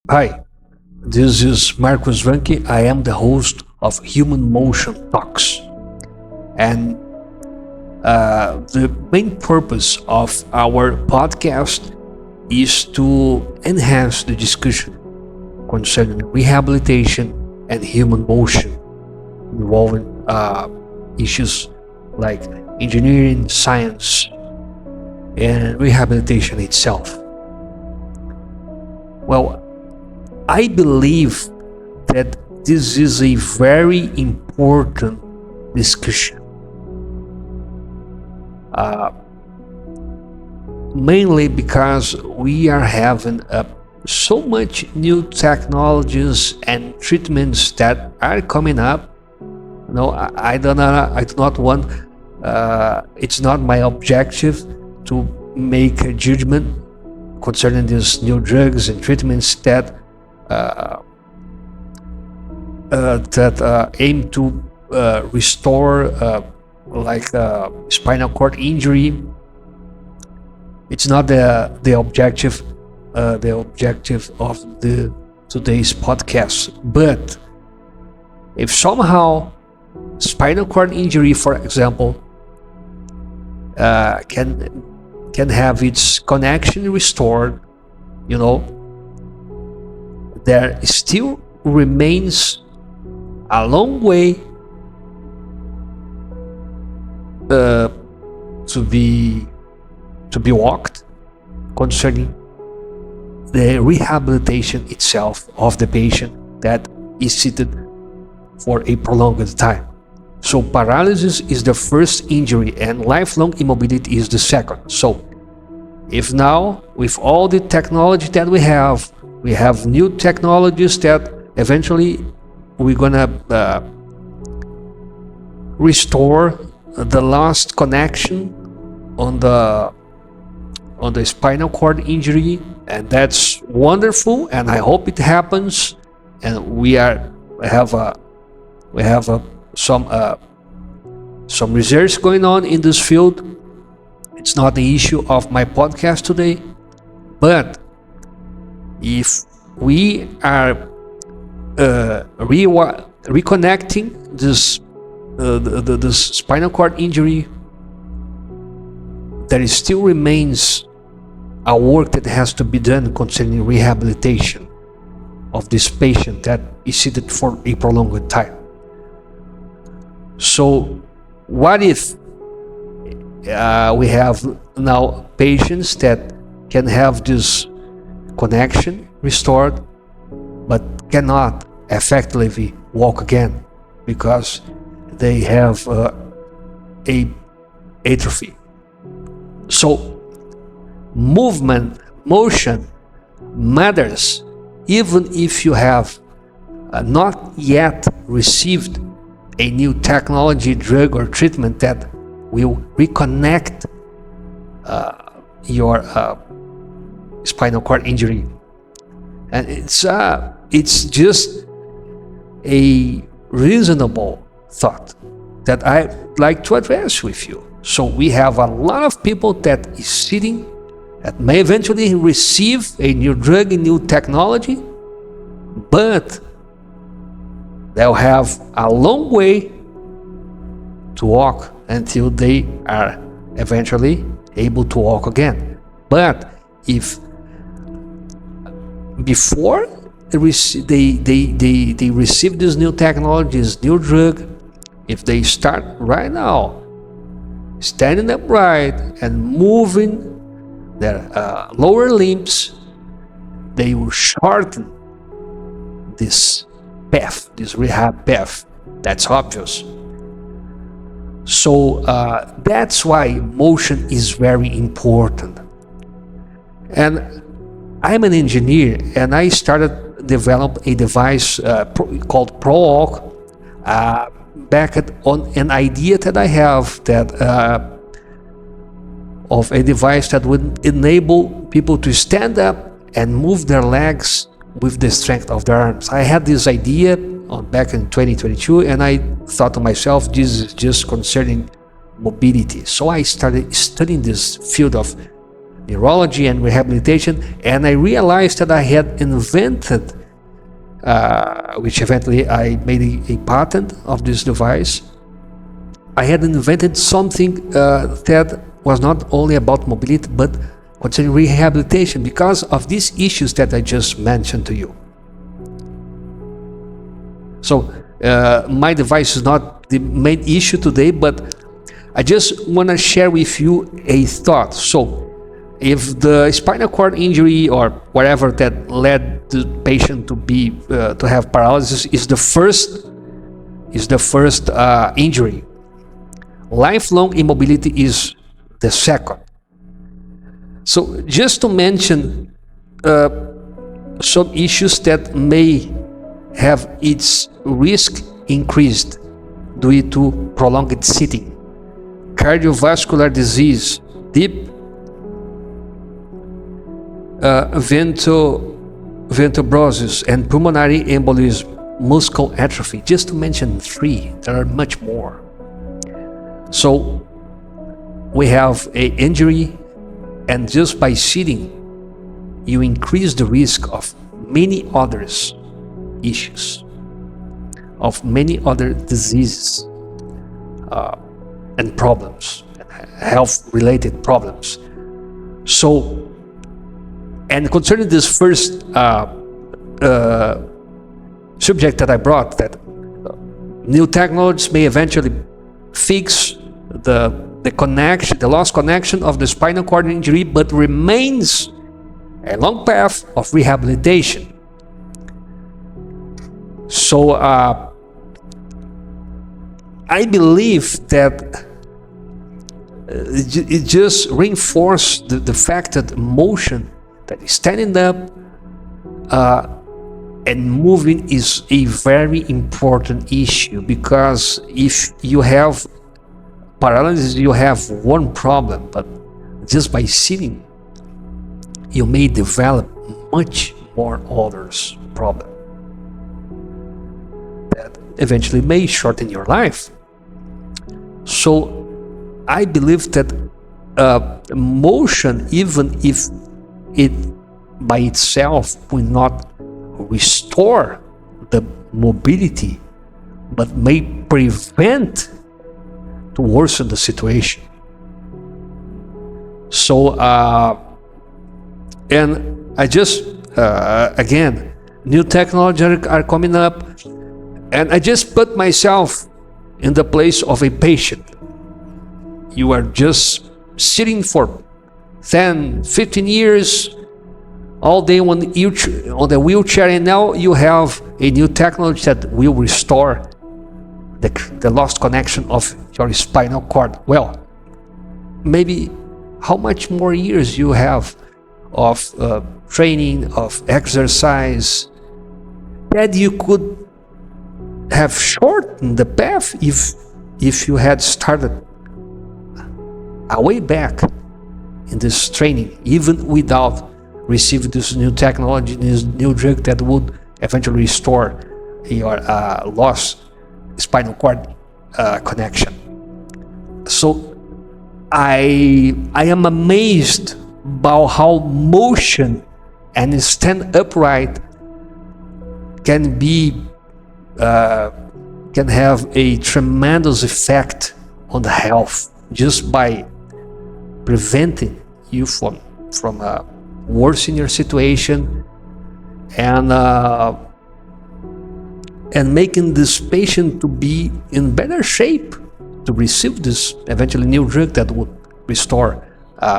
Hi, this is Marcos Wanke. I am the host of Human Motion Talks. And the main purpose of our podcast is to enhance the discussion concerning rehabilitation and human motion, involving issues like engineering, science, and rehabilitation itself. Well, I believe that this is a very important discussion, mainly because we are having so much new technologies and treatments that are coming up. I do not want. It's not my objective to make a judgment concerning these new drugs and treatments that aim to restore spinal cord injury. It's not the objective of the today's podcast. But if somehow spinal cord injury, for example, can have its connection restored, there still remains a long way to be walked concerning the rehabilitation itself of the patient that is seated for a prolonged time. So paralysis is the first injury and lifelong immobility is the second. So if now, with all the technology that we have new technologies that eventually we're gonna restore the lost connection on the spinal cord injury, and that's wonderful, and I hope it happens. And we have some research going on in this field. It's not the issue of my podcast today, but if we are reconnecting this spinal cord injury, there still remains a work that has to be done concerning rehabilitation of this patient that is seated for a prolonged time. So what if we have now patients that can have this connection restored but cannot effectively walk again because they have a atrophy? So motion matters even if you have not yet received a new technology, drug, or treatment that will reconnect your spinal cord injury. And it's just a reasonable thought that I'd like to address with you. So we have a lot of people that is sitting that may eventually receive a new drug, a new technology, but they'll have a long way to walk until they are eventually able to walk again. But if before they receive this new technology, this new drug, if they start right now standing upright and moving their lower limbs, they will shorten this path, this rehab path. That's obvious. So that's why motion is very important. And I'm an engineer, and I started develop a device called PROWALK back on an idea that I have that of a device that would enable people to stand up and move their legs with the strength of their arms. I had this idea back in 2022, and I thought to myself, this is just concerning mobility. So I started studying this field of neurology and rehabilitation, and I realized that I had invented, which eventually I made a patent of this device. I had invented something that was not only about mobility, but concerning rehabilitation, because of these issues that I just mentioned to you. So my device is not the main issue today, but I just want to share with you a thought. So if the spinal cord injury or whatever that led the patient to have paralysis is the first injury, lifelong immobility is the second. So just to mention some issues that may have its risk increased due to prolonged sitting: cardiovascular disease, deep ventrobrosis, and pulmonary embolism, muscle atrophy, just to mention 3. There are much more. So we have an injury, and just by sitting you increase the risk of many other issues, of many other diseases and problems, health related problems. So, and concerning this first subject that I brought, that new technologies may eventually fix the connection, the lost connection of the spinal cord injury, but remains a long path of rehabilitation. So I believe that it just reinforced the fact that motion, that standing up and moving, is a very important issue, because if you have paralysis, you have one problem, but just by sitting you may develop much more others problem that eventually may shorten your life. So I believe that motion, even if it by itself will not restore the mobility, but may prevent to worsen the situation. So and I just again, new technology are coming up, and I just put myself in the place of a patient. You are just sitting for 10, 15 years all day on the wheelchair, and now you have a new technology that will restore the lost connection of your spinal cord. Well, maybe how much more years you have of training, of exercise, that you could have shortened the path if you had started a way back in this training, even without receiving this new technology, this new drug that would eventually restore your lost spinal cord connection. So I am amazed by how motion and stand upright can have a tremendous effect on the health, just by preventing you from worsening your situation, and making this patient to be in better shape to receive this eventually new drug that would restore.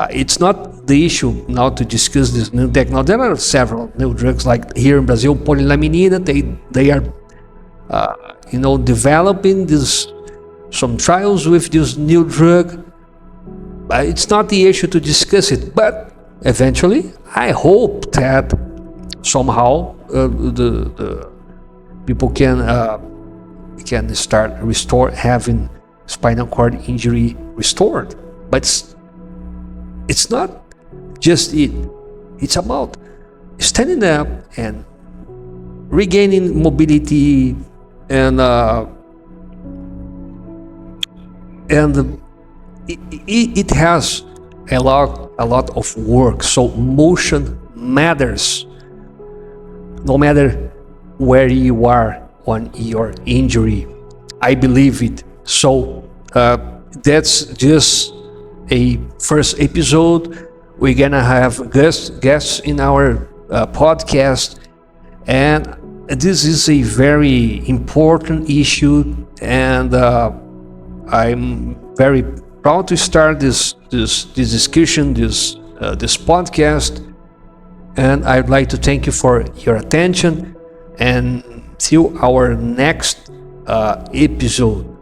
It's not the issue now to discuss this new technology. There are several new drugs, like here in Brazil, polylaminina. They are developing some trials with this new drug. It's not the issue to discuss it, but eventually I hope that somehow the people can start having spinal cord injury restored. But it's not just it. It's about standing up and regaining mobility, and it has a lot a lot of work. So motion matters, no matter where you are on your injury. I believe it. So that's just a first episode. We're gonna have guests in our podcast, and this is a very important issue, and I'm very proud to start this discussion, this podcast. And I'd like to thank you for your attention, and till our next episode.